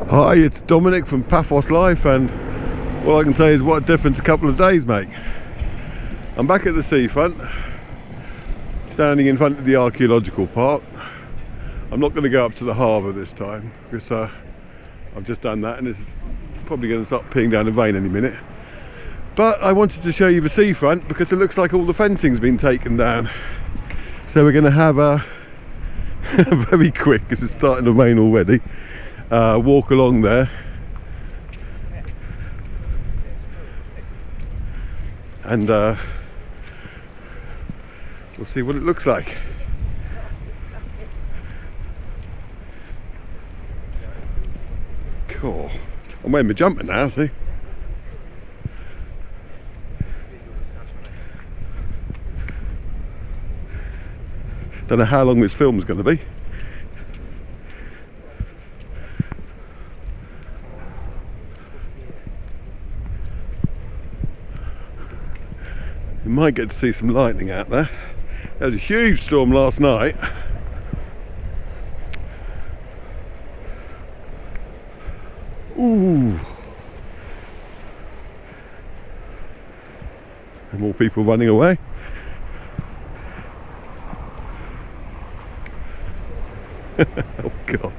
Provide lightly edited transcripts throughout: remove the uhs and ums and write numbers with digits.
Hi, it's Dominic from Paphos Life, and all I can say is what a difference a couple of days make. I'm back at the seafront, standing in front of the archaeological park. I'm not going to go up to the harbour this time because I've just done that and it's probably going to start peeing down the rain any minute. But I wanted to show you the seafront because it looks like all the fencing's been taken down. So we're going to have a very quick, because it's starting to rain already, walk along there and we'll see what it looks like. Cool. I'm wearing my jumper now, see? Don't know how long this film's going to be. You might get to see some lightning out there. There was a huge storm last night. Ooh. And more people running away. Oh God.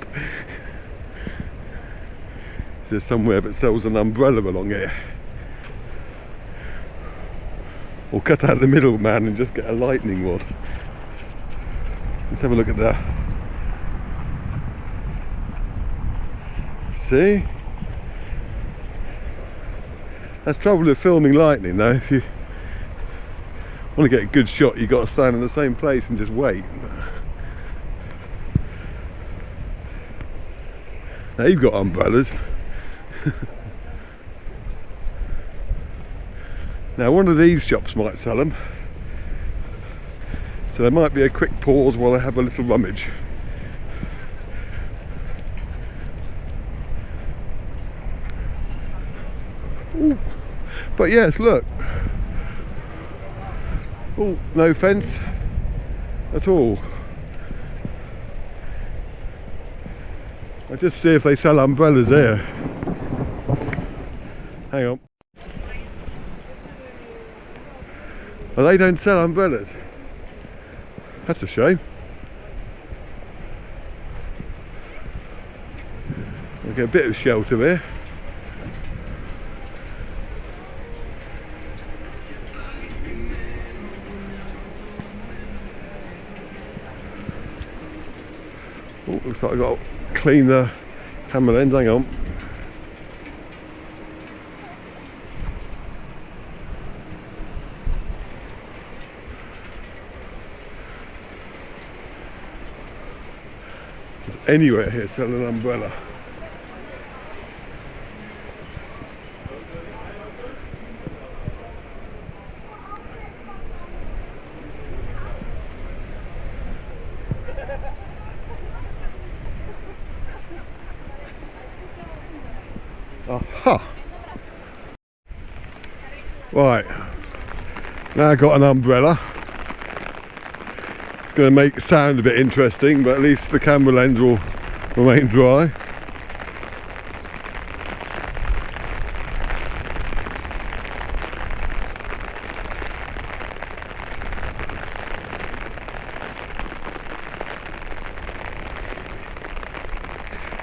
Is there somewhere that sells an umbrella along here? Or cut out the middle man and just get a lightning rod. Let's have a look at that. See? That's trouble with filming lightning though. If you want to get a good shot, you've got to stand in the same place and just wait. Now you've got umbrellas. Now one of these shops might sell them, so there might be a quick pause while I have a little rummage. Ooh. But yes, look. Oh, no fence at all. I'll just see if they sell umbrellas here. Hang on. Oh, they don't sell umbrellas. That's a shame. I'll get a bit of shelter here. Oh, looks like I've got to clean the camera lens. Hang on. Anywhere here selling an umbrella. Aha! Right, now I've got an umbrella. It's going to make it sound a bit interesting, but at least the camera lens will remain dry.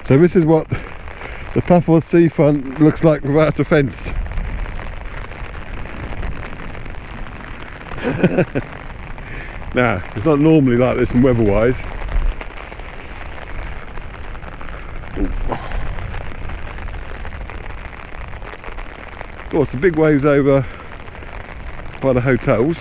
So this is what the Paphos seafront looks like without a fence. Now, it's not normally like this in weather-wise. Got some big waves over by the hotels.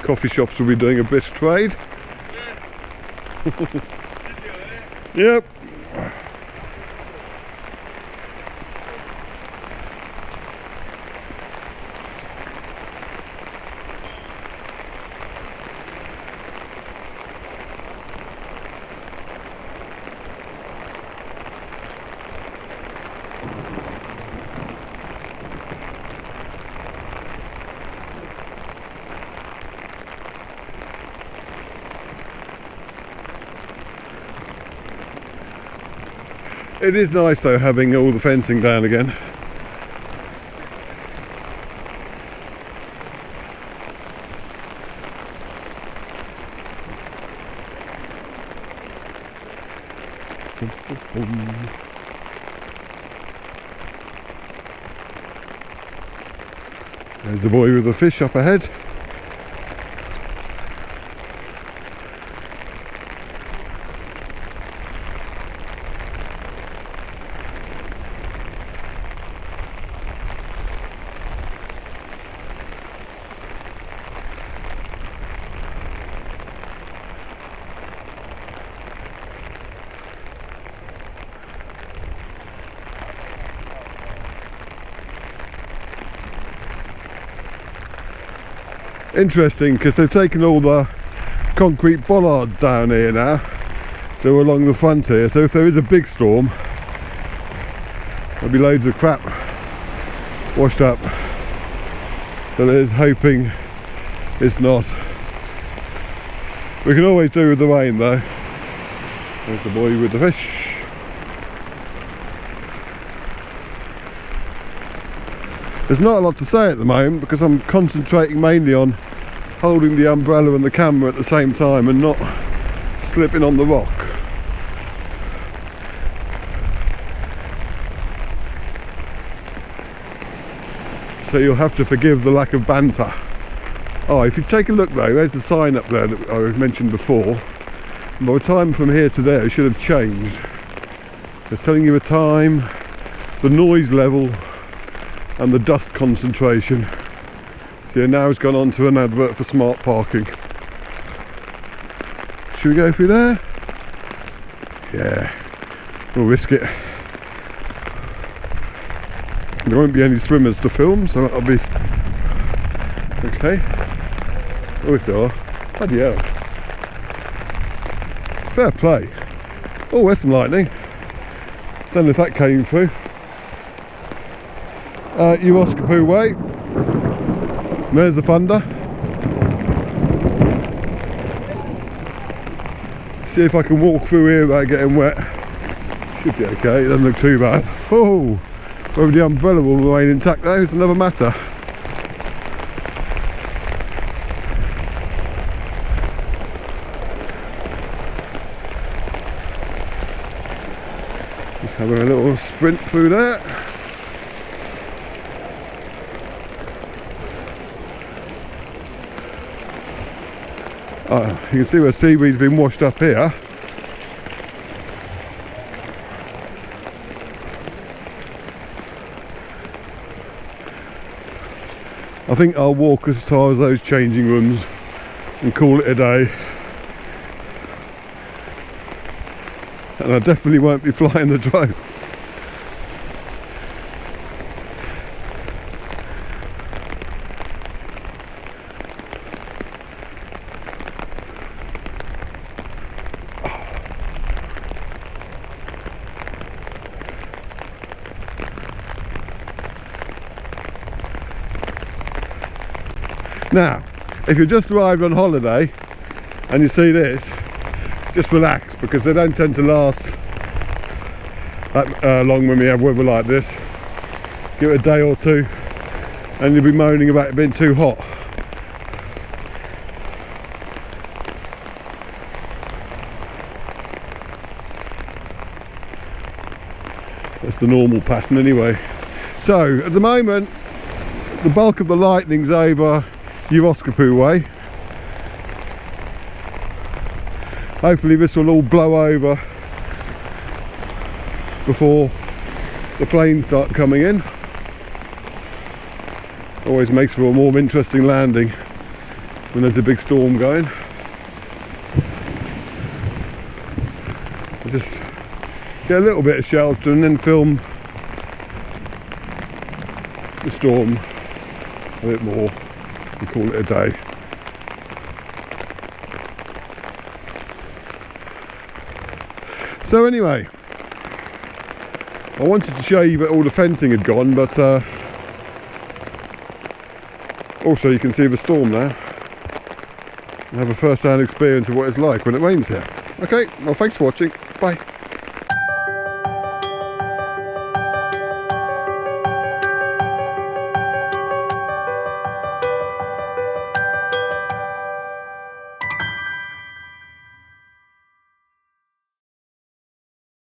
Coffee shops will be doing a brisk trade. Yep. It is nice though having all the fencing down again. There's the boy with the fish up ahead. Interesting, because they've taken all the concrete bollards down here now. They're along the front here, so if there is a big storm, there'll be loads of crap washed up. So there's hoping it's not. We can always do with the rain though. There's the boy with the fish. There's not a lot to say at the moment because I'm concentrating mainly on holding the umbrella and the camera at the same time and not slipping on the rock. So you'll have to forgive the lack of banter. Oh, if you take a look though, there's the sign up there that I mentioned before. By the time from here to there it should have changed. It's telling you a time, the noise level and the dust concentration. So now it's gone on to an advert for smart parking. Should we go through there? Yeah, we'll risk it. There won't be any swimmers to film, so that'll be okay. Oh, if there are. Bloody hell. Fair play. Oh, there's some lightning. Don't know if that came through. Uoskapoo Way. There's the thunder. See if I can walk through here without getting wet. Should be okay, it doesn't look too bad. Oh, whether the umbrella will remain intact though is another matter. Just having a little sprint through there. You can see where seaweed's been washed up here. I think I'll walk as far as those changing rooms and call it a day. And I definitely won't be flying the drone. Now, if you've just arrived on holiday and you see this, just relax because they don't tend to last that long when we have weather like this. Give it a day or two and you'll be moaning about it being too hot. That's the normal pattern anyway. So at the moment the bulk of the lightning's over Uoskapoo Way. Hopefully this will all blow over before the planes start coming in. Always makes for a more interesting landing when there's a big storm going. I'll just get a little bit of shelter and then film the storm a bit more and call it a day. So anyway, I wanted to show you that all the fencing had gone, but also you can see the storm now and have a first-hand experience of what it's like when it rains here. Okay, well thanks for watching, bye.